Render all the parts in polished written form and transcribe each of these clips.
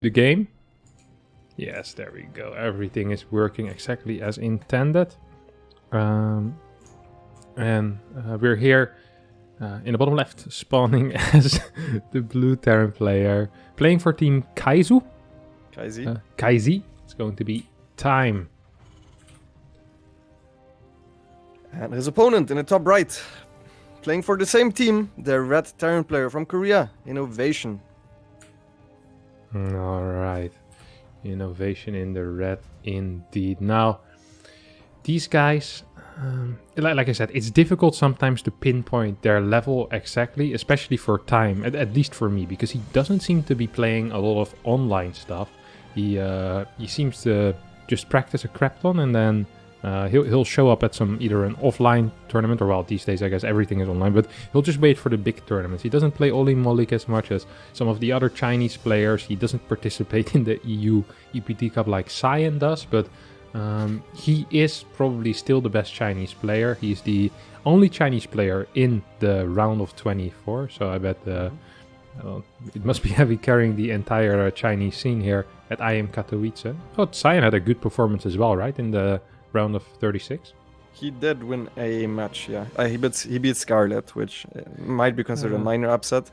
the game. Yes, there we go. Everything is working exactly as intended. And we're here in the bottom left, spawning as the blue Terran player, playing for team Kaizu. Kaizi. It's going to be time. And his opponent in the top right, playing for the same team, the red Terran player from Korea, INnoVation. All right. INnoVation in the red indeed. Now, these guys, like I said, it's difficult sometimes to pinpoint their level exactly, especially for time, at least for me, because he doesn't seem to be playing a lot of online stuff. He seems to just practice a crap ton and then he'll show up at either an offline tournament, or well, these days I guess everything is online, but he'll just wait for the big tournaments. He doesn't play Oli Molik as much as some of the other Chinese players. He doesn't participate in the EU EPT Cup like Cyan does, but he is probably still the best Chinese player. He's the only Chinese player in the round of 24, so I bet it must be heavy carrying the entire Chinese scene here at IEM Katowice. Oh, Cyan had a good performance as well, right, in the round of 36? He did win a match, yeah. He beat Scarlet, which might be considered a minor upset.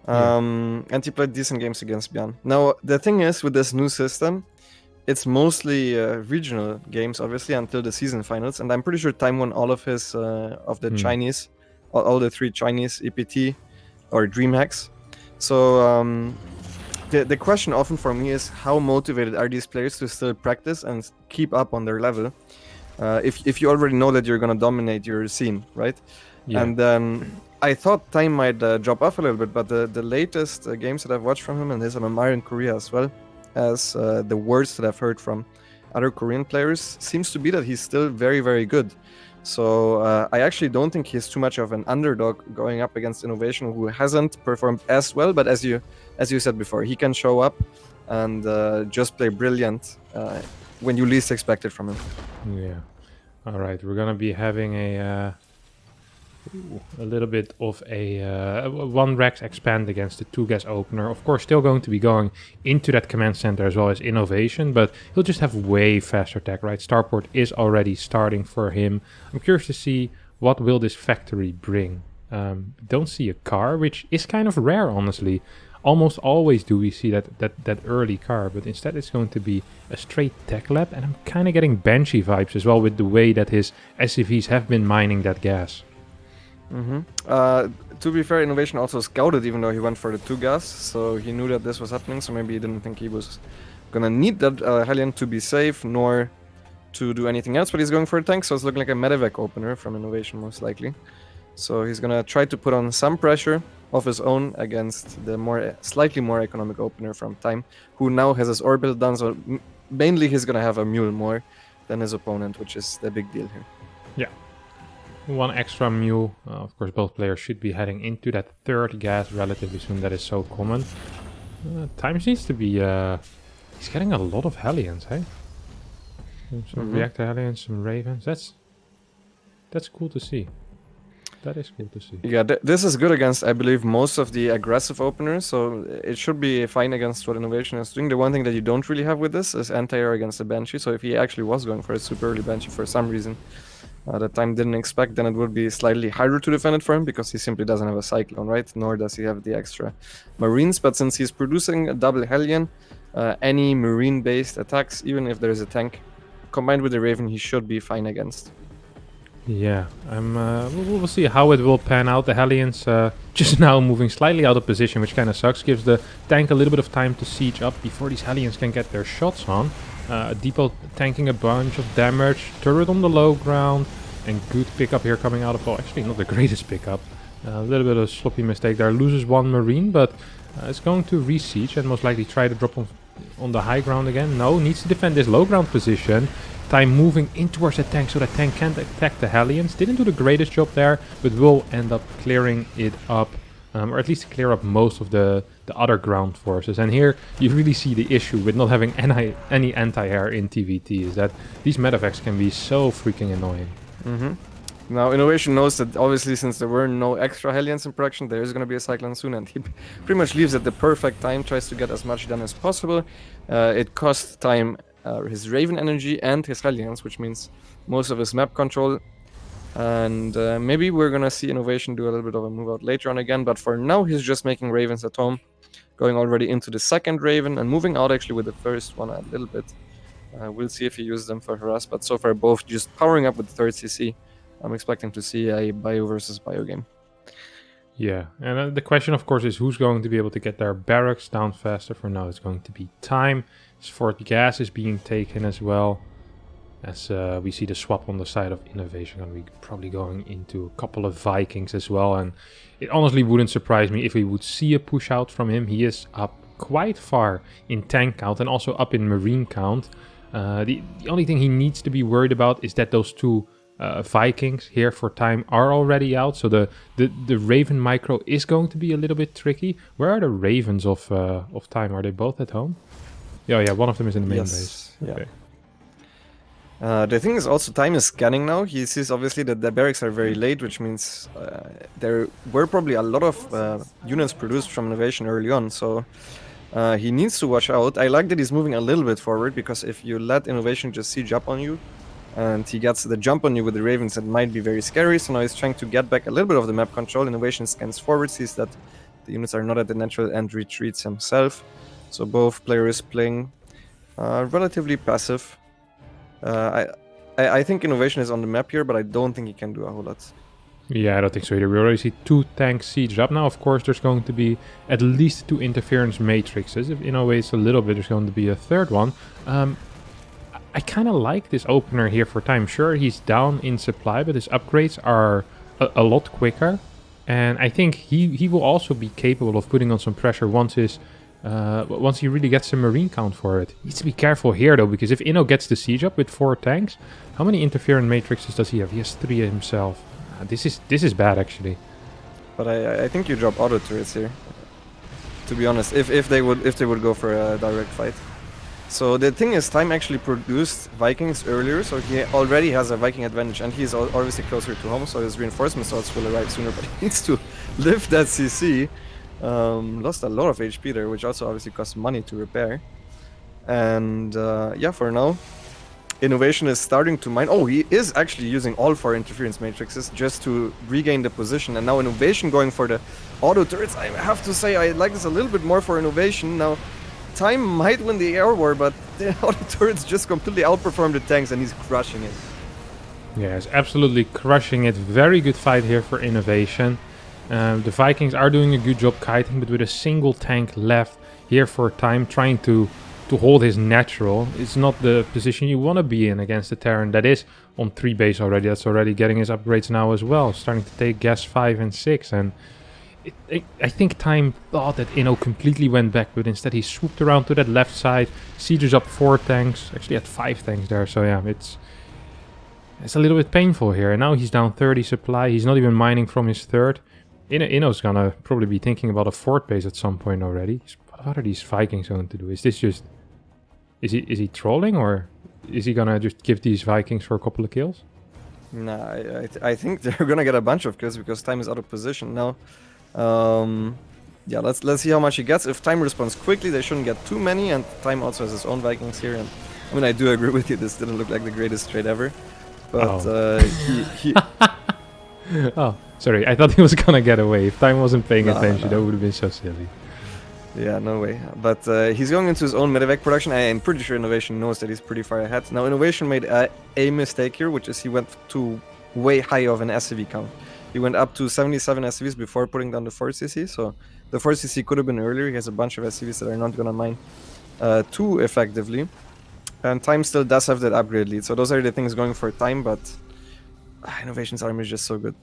And he played decent games against Björn. Now, the thing is, with this new system, it's mostly regional games, obviously, until the season finals. And I'm pretty sure Time won all of his, of the Chinese, all the 3 Chinese EPT or DreamHacks. So the question often for me is, how motivated are these players to still practice and keep up on their level? If you already know that you're going to dominate your scene, right? Yeah. And then I thought Time might drop off a little bit, but the latest games that I've watched from him, and his MMR in Korea as well, as the words that I've heard from other Korean players, seems to be that he's still very, very good. So I actually don't think he's too much of an underdog going up against INnoVation, who hasn't performed as well. But as you said before, he can show up and just play brilliant when you least expect it from him. Yeah. All right, we're gonna be having a little bit of a 1 Rex expand against the 2-gas opener. Of course, still going to be going into that command center as well as INnoVation, but he'll just have way faster tech, right? Starport is already starting for him. I'm curious to see what will this factory bring. Don't see a car, which is kind of rare, honestly. Almost always do we see that early car, but instead it's going to be a straight tech lab, and I'm kind of getting Banshee vibes as well with the way that his SCVs have been mining that gas. To be fair, INnoVation also scouted, even though he went for the 2-gas, so he knew that this was happening, so maybe he didn't think he was gonna need that Hellion to be safe, nor to do anything else, but he's going for a tank, so it's looking like a medevac opener from INnoVation, most likely. So he's gonna try to put on some pressure of his own against the slightly more economic opener from Time, who now has his orbital done, so mainly he's gonna have a mule more than his opponent, which is the big deal here. Yeah. 1 extra mule. Of course, both players should be heading into that 3rd gas relatively soon. That is so common. Time seems to be... he's getting a lot of Hellions, hey? Some reactor Hellions, some Ravens. That's cool to see. That is cool to see. Yeah, this is good against, I believe, most of the aggressive openers, so it should be fine against what INnoVation is doing. The one thing that you don't really have with this is anti-air against the Banshee, so if he actually was going for a super early Banshee for some reason that Time didn't expect, then it would be slightly harder to defend it for him, because he simply doesn't have a Cyclone, right? Nor does he have the extra Marines, but since he's producing a double Hellion, any Marine-based attacks, even if there's a tank, combined with the Raven, he should be fine against. Yeah, we'll see how it will pan out. The Hellions just now moving slightly out of position, which kind of sucks. Gives the tank a little bit of time to siege up before these Hellions can get their shots on. Depot tanking a bunch of damage. Turret on the low ground. And good pickup here coming out of... Well, actually not the greatest pickup. A little bit of a sloppy mistake there. Loses 1 Marine, but it's going to re-siege and most likely try to drop on the high ground again. No, needs to defend this low ground position. Time moving in towards the tank so that tank can't attack the Hellions. Didn't do the greatest job there, but will end up clearing it up. Or at least clear up most of the other ground forces. And here you really see the issue with not having any anti-air in TVT, is that these medevacs can be so freaking annoying. Now, INnoVation knows that obviously since there were no extra Hellions in production, there is going to be a Cyclone soon, and he pretty much leaves at the perfect time, tries to get as much done as possible. It costs time his Raven energy and his Hellions, which means most of his map control. And maybe we're going to see INnoVation do a little bit of a move out later on again, but for now he's just making Ravens at home, going already into the second Raven and moving out actually with the first one a little bit. We'll see if he uses them for harass, but so far both just powering up with the third CC. I'm expecting to see a bio versus bio game. Yeah, and the question, of course, is who's going to be able to get their barracks down faster. For now, it's going to be time. His fourth gas is being taken as well. As we see the swap on the side of INnoVation, and we're probably going into a couple of Vikings as well. And it honestly wouldn't surprise me if we would see a push out from him. He is up quite far in tank count and also up in marine count. The only thing he needs to be worried about is that those two Vikings here for time are already out, so the Raven micro is going to be a little bit tricky. Where are the Ravens of time? Are they both at home? Yeah, one of them is in the main base. Okay. The thing is also time is scanning now. He sees obviously that the barracks are very late, which means there were probably a lot of units produced from INnoVation early on, so he needs to watch out. I like that he's moving a little bit forward, because if you let INnoVation just siege up on you, and he gets the jump on you with the Ravens, that might be very scary. So now he's trying to get back a little bit of the map control. INnoVation scans forward, sees that the units are not at the natural end, retreats himself. So both players playing relatively passive. I think INnoVation is on the map here, but I don't think he can do a whole lot. Yeah, I don't think so either. We already see two tanks sieged up. Now, of course, there's going to be at least two interference matrices. If INnoVation's a little bit, there's going to be a third one. I kind of like this opener here for time. Sure, he's down in supply, but his upgrades are a lot quicker. And I think he will also be capable of putting on some pressure once he really gets some marine count for it. He needs to be careful here, though, because if Inno gets the siege up with 4 tanks, how many interference matrices does he have? He has 3 himself. This is bad, actually. But I think you drop auto turrets here, to be honest, if they would go for a direct fight. So the thing is, time actually produced Vikings earlier, so he already has a Viking advantage, and he's obviously closer to home, so his reinforcement slots will arrive sooner, but he needs to lift that CC. Lost a lot of HP there, which also obviously costs money to repair. And yeah, for now, INnoVation is starting to mine. Oh, he is actually using all 4 interference matrices just to regain the position, and now INnoVation going for the auto turrets. I have to say I like this a little bit more for INnoVation. Now, time might win the air war, but the auto turrets just completely outperform the tanks, and he's crushing it. Yeah, he's absolutely crushing it. Very good fight here for INnoVation. The Vikings are doing a good job kiting, but with a single tank left here for time, trying to hold his natural. It's not the position you want to be in against the Terran. That is on 3 base already. That's already getting his upgrades now as well. Starting to take gas 5 and 6. And I think time thought that Inno completely went back, but instead he swooped around to that left side, sieges up 4 tanks. Actually had 5 tanks there, so yeah, it's a little bit painful here. And now he's down 30 supply. He's not even mining from his third. Inno's gonna probably be thinking about a 4th base at some point already. What are these Vikings going to do? Is this just... Is he trolling, or is he gonna just give these Vikings for a couple of kills? Nah, I think they're gonna get a bunch of kills because time is out of position now. Yeah, let's see how much he gets. If time responds quickly, they shouldn't get too many, and time also has his own Vikings here. And I mean, I do agree with you. This didn't look like the greatest trade ever, but he Oh, sorry. I thought he was gonna get away. If time wasn't paying attention, that would have been so silly. Yeah, no way. But he's going into his own medevac production. I am pretty sure INnoVation knows that he's pretty far ahead. Now, INnoVation made a mistake here, which is he went to way high of an SCV count. He went up to 77 SCVs before putting down the 4CC, so the 4CC could have been earlier. He has a bunch of SCVs that are not going to mine too effectively. And time still does have that upgrade lead, so those are the things going for time, but INnoVation's army is just so good.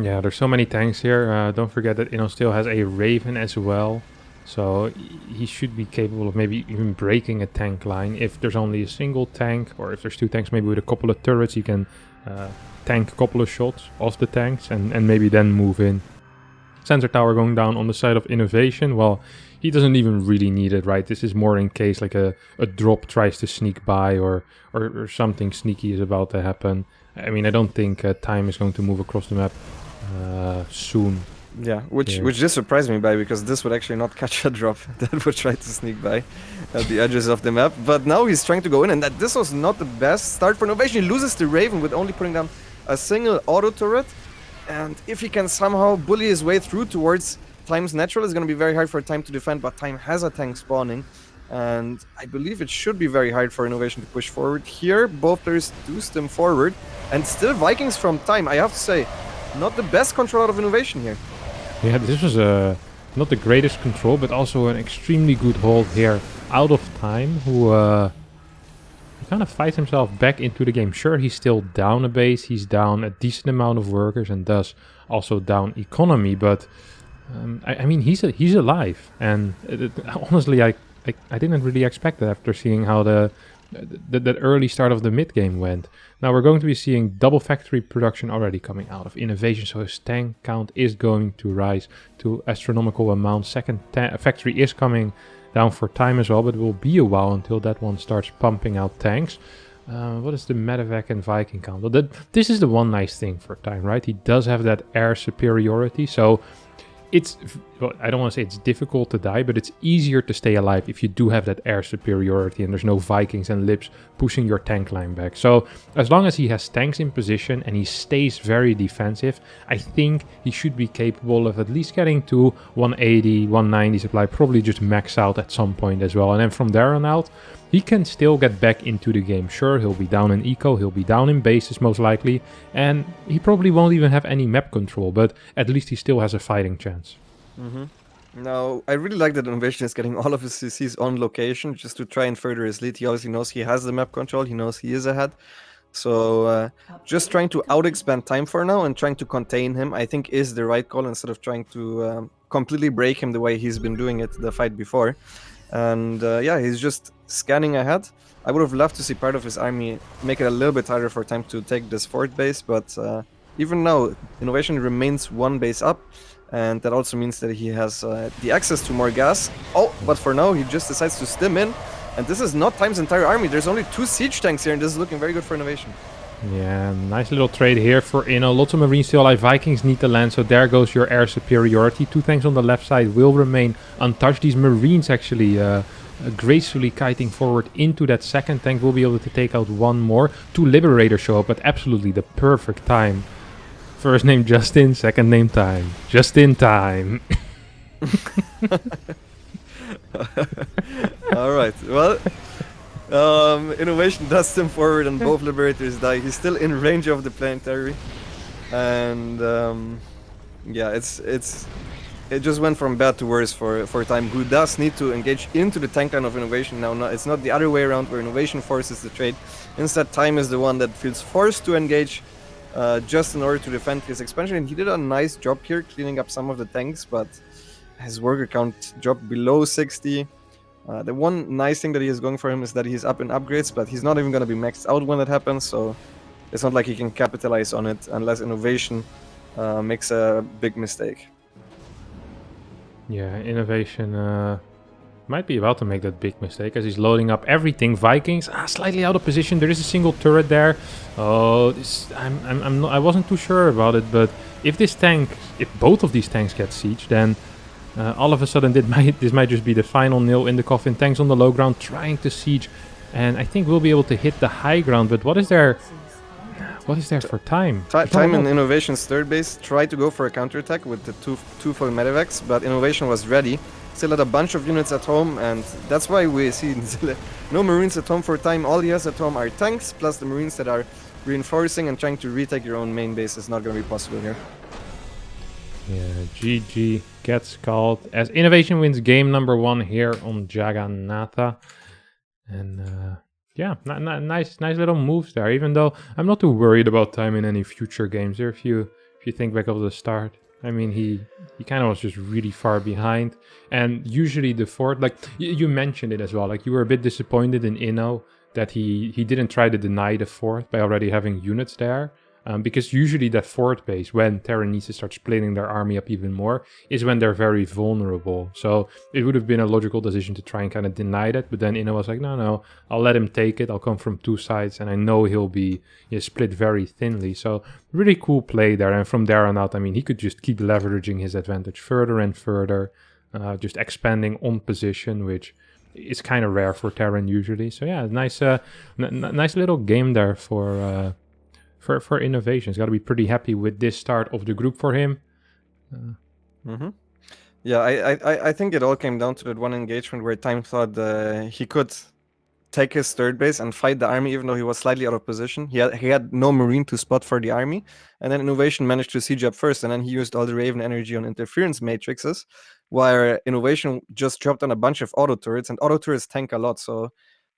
Yeah, there's so many tanks here. Don't forget that Inno still has a Raven as well. So he should be capable of maybe even breaking a tank line. If there's only a single tank, or if there's 2 tanks, maybe with a couple of turrets, you can tank a couple of shots off the tanks and maybe then move in. Sensor tower going down on the side of INnoVation. Well, he doesn't even really need it, right? This is more in case like a drop tries to sneak by or something sneaky is about to happen. I mean, I don't think time is going to move across the map soon. Yeah, which just surprised me by, because this would actually not catch a drop that would try to sneak by at the edges of the map. But now he's trying to go in, and that this was not the best start for INnoVation. He loses the Raven with only putting down a single auto turret. And if he can somehow bully his way through towards Time's natural, it's going to be very hard for Time to defend, but Time has a tank spawning. And I believe it should be very hard for INnoVation to push forward. Here, both players do stem forward. And still Vikings from Time, I have to say, not the best control out of INnoVation here. Yeah, this was not the greatest control, but also an extremely good hold here out of Time, who kind of fights himself back into the game. Sure, he's still down a base, he's down a decent amount of workers, and thus also down economy, but I mean, he's alive, and honestly, I didn't really expect that after seeing how that early start of the mid game went. Now we're going to be seeing double factory production already coming out of INnoVation, so his tank count is going to rise to astronomical amounts. Second factory is coming down for Time as well, but it will be a while until that one starts pumping out tanks. What is the medevac and Viking count? Well, this is the one nice thing for Time, right? He does have that air superiority, so it's, well, I don't want to say it's difficult to die, but it's easier to stay alive if you do have that air superiority and there's no Vikings and Lips pushing your tank line back. So as long as he has tanks in position and he stays very defensive, I think he should be capable of at least getting to 180, 190 supply, probably just max out at some point as well. And then from there on out, he can still get back into the game. Sure, he'll be down in eco, he'll be down in bases most likely, and he probably won't even have any map control, but at least he still has a fighting chance. Now, I really like that INnoVation is getting all of his CCs on location just to try and further his lead. He obviously knows he has the map control, he knows he is ahead. So just trying to out-expand Time for now and trying to contain him, I think, is the right call, instead of trying to completely break him the way he's been doing it the fight before. And yeah, he's just scanning ahead. I would have loved to see part of his army make it a little bit harder for Time to take this fourth base, but even now, INnoVation remains one base up, and that also means that he has the access to more gas. Oh, but for now, he just decides to stim in, and this is not Time's entire army. There's only 2 siege tanks here, and this is looking very good for INnoVation. Yeah, nice little trade here for Inno. Lots of Marines still alive. Vikings need to land, so there goes your air superiority. 2 tanks on the left side will remain untouched. These Marines actually gracefully kiting forward into that second tank. Will be able to take out one more. 2 Liberators show up at absolutely the perfect time. First name Justin, second name Time. Just in time. Alright, well, INnoVation does stem forward and both Liberators die. He's still in range of the planetary, and yeah, it just went from bad to worse for Time, who does need to engage into the tank line of INnoVation now. No, it's not the other way around where INnoVation forces the trade. Instead, Time is the one that feels forced to engage just in order to defend his expansion, and he did a nice job here cleaning up some of the tanks, but his worker count dropped below 60. The one nice thing that he is going for him is that he's up in upgrades, but he's not even going to be maxed out when that happens, so it's not like he can capitalize on it unless INnoVation makes a big mistake. Yeah, INnoVation might be about to make that big mistake as he's loading up everything. Vikings slightly out of position. There is a single turret there. Oh, I wasn't too sure about it, but if both of these tanks get sieged, then all of a sudden this might just be the final nail in the coffin. Tanks on the low ground trying to siege, and I think we'll be able to hit the high ground. But what is there for Time? Time in INnoVation's third base tried to go for a counterattack with the two full medevacs, but INnoVation was ready. Still had a bunch of units at home, and that's why we see no Marines at home for Time. All he has at home are tanks, plus the Marines that are reinforcing, and trying to retake your own main base is not going to be possible here. Yeah, GG gets called as INnoVation wins game number 1 here on Jagannatha. And yeah, nice little moves there, even though I'm not too worried about Time in any future games here. If you think back of the start, I mean, he kind of was just really far behind. And usually the fourth, like you mentioned it as well, like you were a bit disappointed in Inno that he didn't try to deny the fourth by already having units there. Because usually that forward base, when Terran needs to start splitting their army up even more, is when they're very vulnerable. So it would have been a logical decision to try and kind of deny that. But then Inno was like, no, I'll let him take it. I'll come from two sides, and I know he'll be split very thinly. So really cool play there. And from there on out, I mean, he could just keep leveraging his advantage further and further, just expanding on position, which is kind of rare for Terran usually. So yeah, nice little game there for INnoVation. He's got to be pretty happy with this start of the group for him. Yeah, I think it all came down to that one engagement where Time thought he could take his third base and fight the army even though he was slightly out of position. He had no marine to spot for the army, and then INnoVation managed to siege up first, and then he used all the Raven energy on interference matrices, while INnoVation just dropped on a bunch of auto turrets, and auto turrets tank a lot, so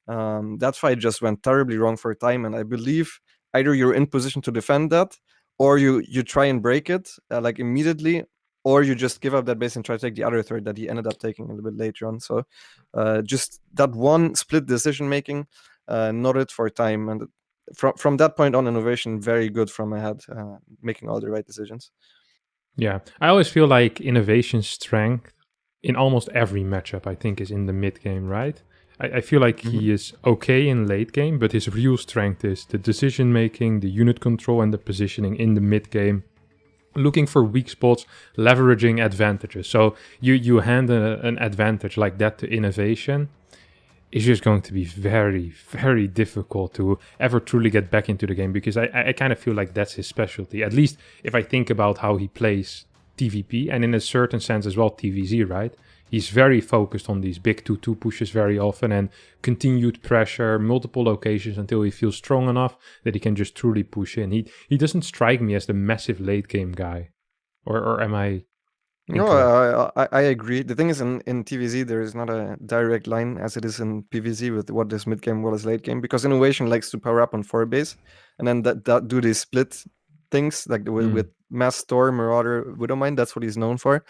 that fight just went terribly wrong for Time, and I believe either you're in position to defend that, or you try and break it like immediately, or you just give up that base and try to take the other third that he ended up taking a little bit later on. So just that one split decision making, not it for Time, and from that point on, INnoVation very good from ahead, making all the right decisions. Yeah, I always feel like INnoVation's strength in almost every matchup, I think, is in the mid game, right? I feel like he is okay in late game, but his real strength is the decision making, the unit control, and the positioning in the mid game. Looking for weak spots, leveraging advantages. So you hand an advantage like that to INnoVation, it's just going to be very, very difficult to ever truly get back into the game, because I kind of feel like that's his specialty. At least if I think about how he plays TVP, and in a certain sense as well TVZ, right? He's very focused on these big 2-2 pushes very often, and continued pressure, multiple locations until he feels strong enough that he can just truly push in. He doesn't strike me as the massive late game guy. Or am I incorrect? No, I agree. The thing is, in TVZ, there is not a direct line as it is in PVZ with what is mid game, what is late game, because INnoVation likes to power up on 4 base, and then that do these split things, like with Mass Storm, Marauder, Widowmine. That's what he's known for.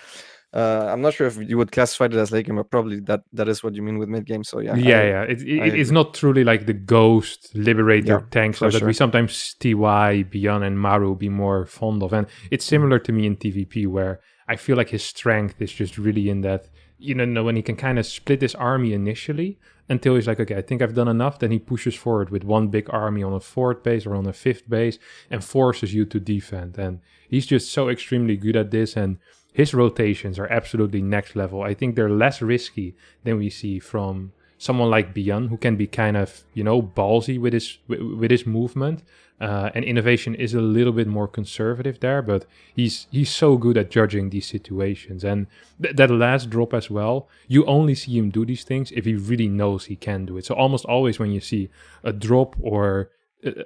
I'm not sure if you would classify it as late game, but probably that is what you mean with mid game. So yeah, it's not truly like the Ghost Liberator tanks that we sometimes TY, Beyond, and Maru be more fond of, and it's similar to me in TVP, where I feel like his strength is just really in that, when he can kind of split his army initially until he's like, okay, I think I've done enough. Then he pushes forward with one big army on a fourth base or on a fifth base and forces you to defend. And he's just so extremely good at this, and his rotations are absolutely next level. I think they're less risky than we see from someone like Beyond, who can be kind of, ballsy with his movement. And INnoVation is a little bit more conservative there, but he's so good at judging these situations. And that last drop as well, you only see him do these things if he really knows he can do it. So almost always when you see a drop or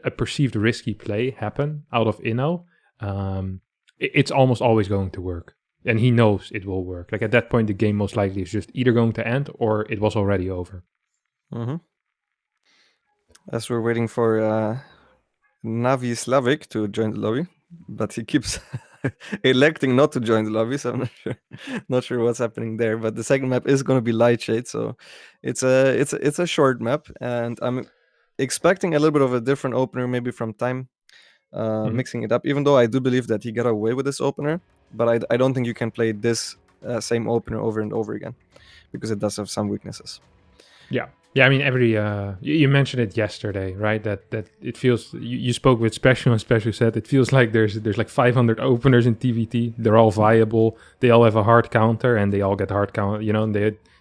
a perceived risky play happen out of Inno, it's almost always going to work. And he knows it will work. Like at that point, the game most likely is just either going to end or it was already over. As we're waiting for Navi Slavic to join the lobby, but he keeps electing not to join the lobby, so I'm not sure what's happening there. But the second map is going to be Lightshade, so it's a short map, and I'm expecting a little bit of a different opener, maybe from Time, mixing it up. Even though I do believe that he got away with this opener, but I don't think you can play this same opener over and over again, because it does have some weaknesses. Yeah, I mean, every you mentioned it yesterday, right? That it feels, you spoke with Special, and Special said it feels like there's like 500 openers in TVT. They're all viable. They all have a hard counter, and they all get hard counter.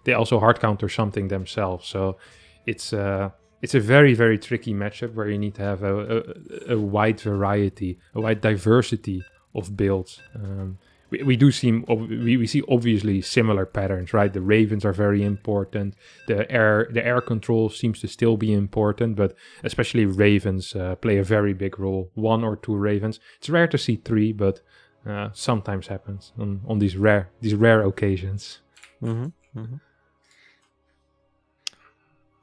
They also hard counter something themselves. So it's a very, very tricky matchup where you need to have a wide variety, a wide diversity of builds. We see obviously similar patterns, right? The Ravens are very important. The air control seems to still be important, but especially Ravens play a very big role. 1 or 2 Ravens. It's rare to see 3, but sometimes happens on these rare occasions.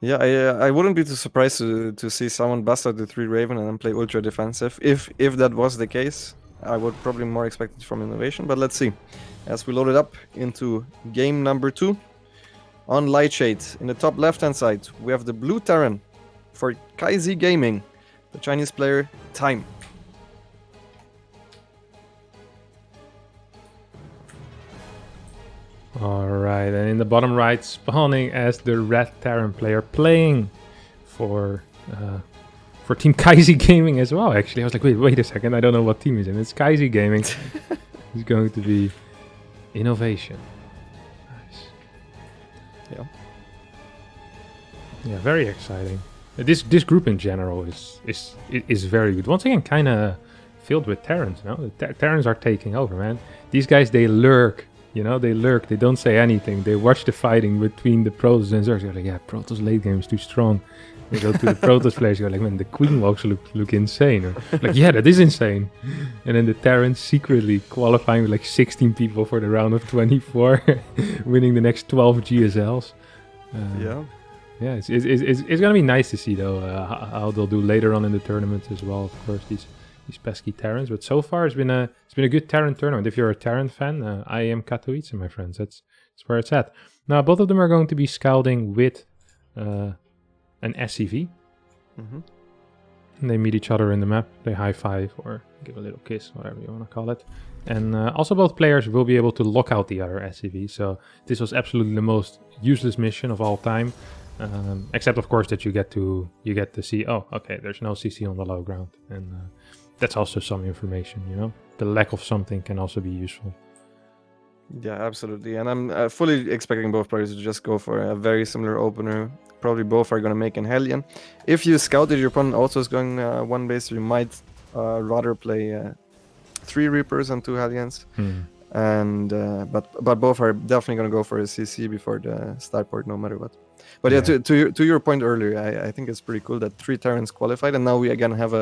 Yeah, I wouldn't be too surprised to see someone bust out the 3 Raven and then play ultra defensive. If that was the case, I would probably more expect it from INnoVation, but let's see. As we load it up into game number 2 on Lightshade. In the top left-hand side, we have the blue Terran for KaiZ Gaming, the Chinese player Time. Alright, and in the bottom right, spawning as the red Terran player, playing for Team Kaisi Gaming as well, actually. I was like, wait a second, I don't know what team he's in. It's Kaisi Gaming. He's going to be INnoVation. Nice. Yeah. Yeah, very exciting. This group in general is very good. Once again, kind of filled with Terrans, no? The Terrans are taking over, man. These guys, they lurk. You know, they lurk. They don't say anything. They watch the fighting between the Protoss and Zergs. They're like, yeah, Protoss late game is too strong. They go to the Protoss players. You're like, man, the Queen Walks look insane. Or like, yeah, that is insane. And then the Terrans secretly qualifying with like 16 people for the round of 24, winning the next 12 GSLs. Yeah. Yeah, it's gonna be nice to see though how they'll do later on in the tournament as well. Of course, these pesky Terrans. But so far, it's been a good Terran tournament. If you're a Terran fan, IEM Katowice, my friends, that's where it's at. Now, both of them are going to be scouting with an SCV. Mm-hmm. And they meet each other in the map. They high five or give a little kiss, whatever you want to call it. And also, both players will be able to lock out the other SCV. So this was absolutely the most useless mission of all time. Except of course that you get to see, oh, okay, there's no CC on the low ground, and that's also some information, you know. The lack of something can also be useful. Yeah, absolutely. And I'm fully expecting both players to just go for a very similar opener. Probably both are going to make an Hellion. If you scout that your opponent also is going one base, you might rather play 3 Reapers and 2 Hellions. And but both are definitely going to go for a CC before the start port, no matter what. But yeah, to your point earlier, I think it's pretty cool that 3 Terrans qualified, and now we again have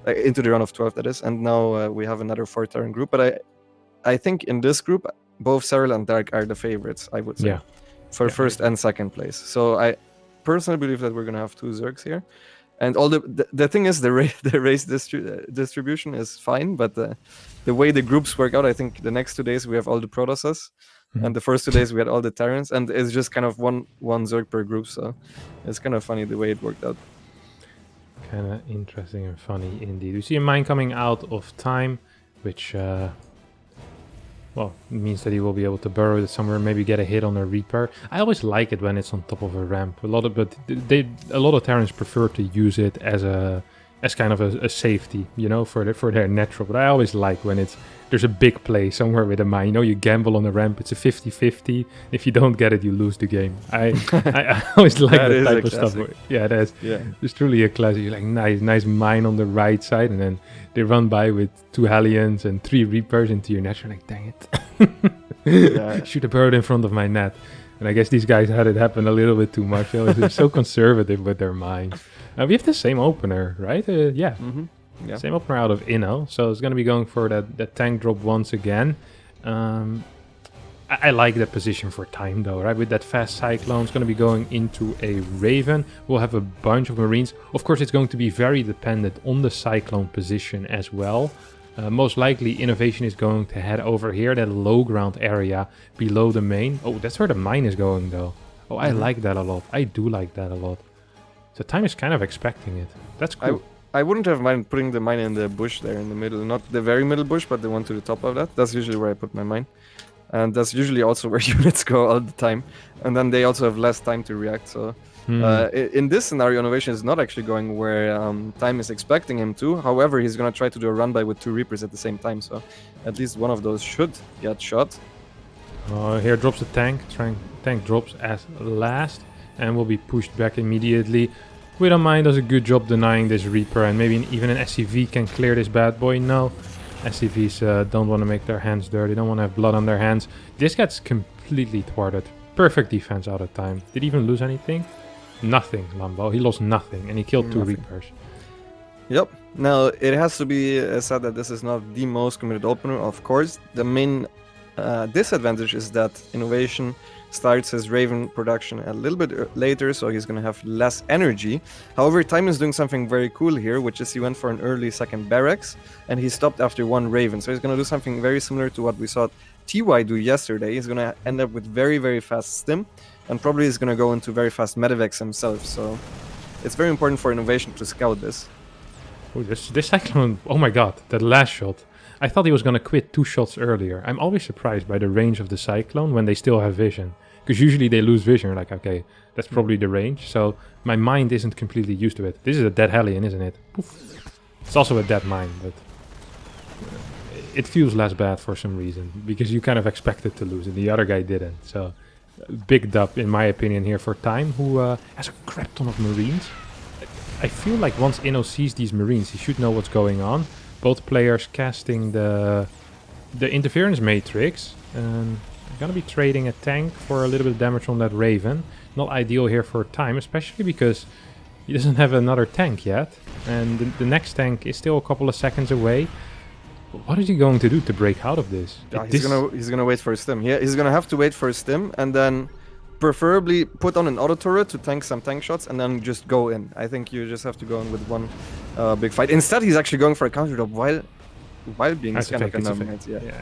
into the round of 12, that is, and now we have another 4 Terran group. But I think in this group, both Cyril and Dark are the favorites, I would say, for first and second place. So I personally believe that we're gonna have 2 Zergs here, and all the thing is the race distribution is fine, but the way the groups work out, I think the next 2 days we have all the Protosses. And the first 2 days we had all the Terrans, and it's just kind of one Zerg per group, so it's kind of funny the way it worked out. Kind of interesting and funny indeed. We see a mine coming out of time, which well, means that he will be able to burrow it somewhere, maybe get a hit on a Reaper. I always like it when it's on top of a ramp. A lot of Terrans prefer to use it as kind of a safety, you know, for their natural. But I always like when there's a big play somewhere with a mine. You know, you gamble on the ramp, it's a 50-50. If you don't get it, you lose the game. I always like that type of stuff. Yeah, it's truly a classic. You're like, nice mine on the right side, and then they run by with 2 Hellions and 3 Reapers into your net. You're like, dang it. Shoot a bird in front of my net. And I guess these guys had it happen a little bit too much. They're so conservative with their mines. We have the same opener, right? Yeah. Mm-hmm. Yeah. Same opener out of Inno, so it's going to be going for that tank drop once again. I like that position for time though, right? With that fast Cyclone, it's going to be going into a Raven. We'll have a bunch of Marines. Of course, it's going to be very dependent on the Cyclone position as well. Most likely, INnoVation is going to head over here, that low ground area below the main. Oh, that's where the mine is going though. Oh, I like that a lot. I do like that a lot. So time is kind of expecting it. That's cool. I wouldn't have mind putting the mine in the bush there in the middle. Not the very middle bush, but the one to the top of that. That's usually where I put my mine. And that's usually also where units go all the time. And then they also have less time to react. So in this scenario, INnoVation is not actually going where time is expecting him to. However, he's going to try to do a run by with 2 Reapers at the same time. So at least one of those should get shot. Here drops the tank. Tank drops as last and will be pushed back immediately. We don't mind, does a good job denying this Reaper, and maybe even an SCV can clear this bad boy. No, SCVs don't want to make their hands dirty, don't want to have blood on their hands. This gets completely thwarted. Perfect defense out of time. Did he even lose anything? Nothing, Lambo. He lost nothing, and he killed 2 Reapers. Yep. Now, it has to be said that this is not the most committed opener, of course. The main disadvantage is that INnoVation starts his Raven production a little bit later, so he's going to have less energy. However, Time is doing something very cool here, which is he went for an early second barracks, and he stopped after 1 Raven. So he's going to do something very similar to what we saw TY do yesterday. He's going to end up with very, very fast stim, and probably he's going to go into very fast medevacs himself. So it's very important for INnoVation to scout this. Oh, this Cyclone, oh my god, that last shot. I thought he was going to quit 2 shots earlier. I'm always surprised by the range of the Cyclone when they still have vision. Because usually they lose vision. Like, okay, that's probably the range. So my mind isn't completely used to it. This is a dead Hellion, isn't it? Poof. It's also a dead mine, but it feels less bad for some reason. Because you kind of expected to lose and the other guy didn't. So big dub, in my opinion, here for Time, who has a crap ton of Marines. I feel like once Inno sees these Marines, he should know what's going on. Both players casting the interference matrix. I'm gonna be trading a tank for a little bit of damage on that Raven. Not ideal here for Time, especially because he doesn't have another tank yet. And the next tank is still a couple of seconds away. What is he going to do to break out of this? Yeah, he's gonna wait for a stim. Yeah, he's gonna have to wait for a stim and then preferably put on an auto turret to tank some tank shots and then just go in. I think you just have to go in with one big fight. Instead, he's actually going for a counter drop while being kind of contaminated.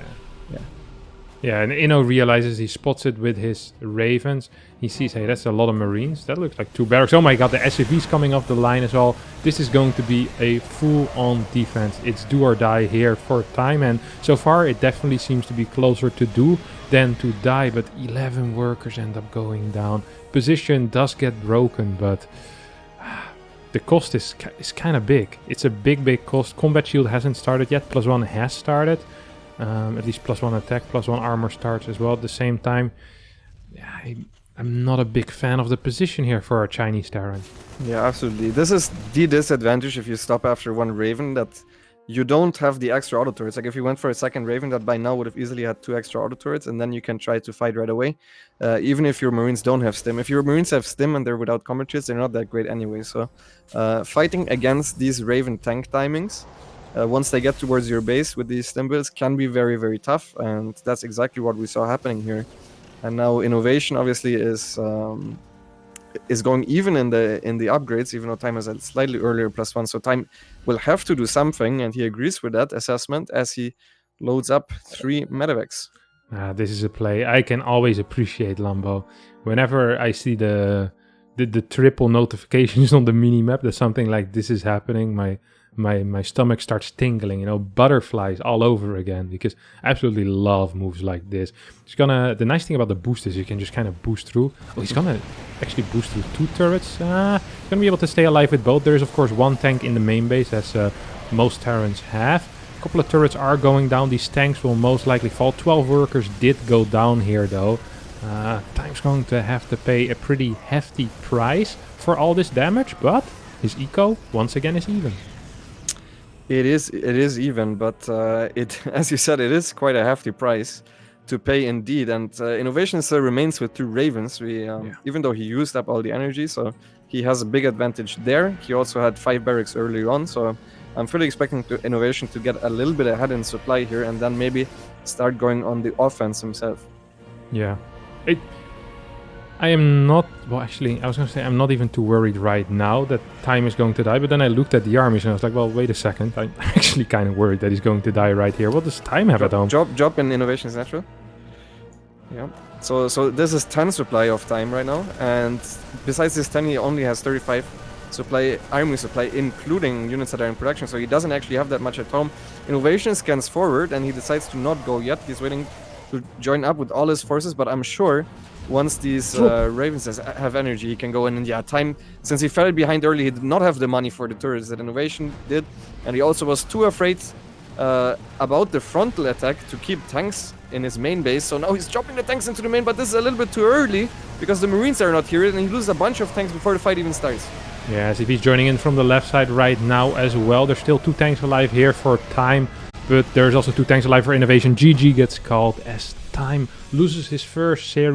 Yeah, and Inno realizes, he spots it with his Ravens. He sees, hey, that's a lot of Marines. That looks like 2 barracks. Oh my god, the SCV's coming off the line as well. This is going to be a full-on defense. It's do or die here for Time. And so far, it definitely seems to be closer to do than to die. But 11 workers end up going down. Position does get broken, but the cost is kind of big. It's a big cost. Combat shield hasn't started yet. +1 has started. At least +1 attack, +1 armor starts as well at the same time. Yeah, I'm not a big fan of the position here for our Chinese Terran. Yeah, absolutely. This is the disadvantage if you stop after 1 Raven, that you don't have the extra auto turrets. Like if you went for a second Raven, that by now would have easily had 2 extra auto turrets, and then you can try to fight right away. Even if your Marines don't have stim. If your Marines have stim and they're without combat shields, they're not that great anyway. So fighting against these Raven tank timings, once they get towards your base with these stim builds, can be very tough, and that's exactly what we saw happening here. And now INnoVation obviously is going even in the upgrades, even though Time has a slightly earlier +1. So Time will have to do something, and he agrees with that assessment as he loads up 3 medevacs. This is a play I can always appreciate, Lambo. Whenever I see the triple notifications on the mini map that something like this is happening, my stomach starts tingling, you know, butterflies all over again, because I absolutely love moves like this. The nice thing about the boost is you can just kind of boost through. Oh, he's gonna actually boost through 2 turrets. He's gonna be able to stay alive with both. There is of course 1 tank in the main base, as most Terrans have. A couple of turrets are going down. These tanks will most likely fall. 12 workers did go down here though. Time's going to have to pay a pretty hefty price for all this damage, but his eco once again is even. It is even, but as you said, it is quite a hefty price to pay indeed. And INnoVation still remains with 2 Ravens. Even though he used up all the energy, so he has a big advantage there. He also had 5 barracks earlier on, so I'm fully expecting INnoVation to get a little bit ahead in supply here, and then maybe start going on the offense himself. Yeah, I am not, well actually I was going to say I'm not even too worried right now that Time is going to die, but then I looked at the armies and I was like, well, wait a second, I'm actually kind of worried that he's going to die right here. What does Time have at home? Job in INnoVation is natural. Yeah, so this is 10 supply of Time right now, and besides this 10 he only has 35 army supply, including units that are in production, so he doesn't actually have that much at home. INnoVation scans forward and he decides to not go yet. He's waiting to join up with all his forces, but I'm sure once these Ravens have energy, he can go in. And yeah, Time, since he fell behind early, he did not have the money for the turrets that INnoVation did, and he also was too afraid about the frontal attack to keep tanks in his main base. So now he's dropping the tanks into the main, but this is a little bit too early because the Marines are not here, and he loses a bunch of tanks before the fight even starts. Yeah, as if he's joining in from the left side right now as well. There's still 2 tanks alive here for Time, but there's also 2 tanks alive for INnoVation. GG gets called as Time loses his first series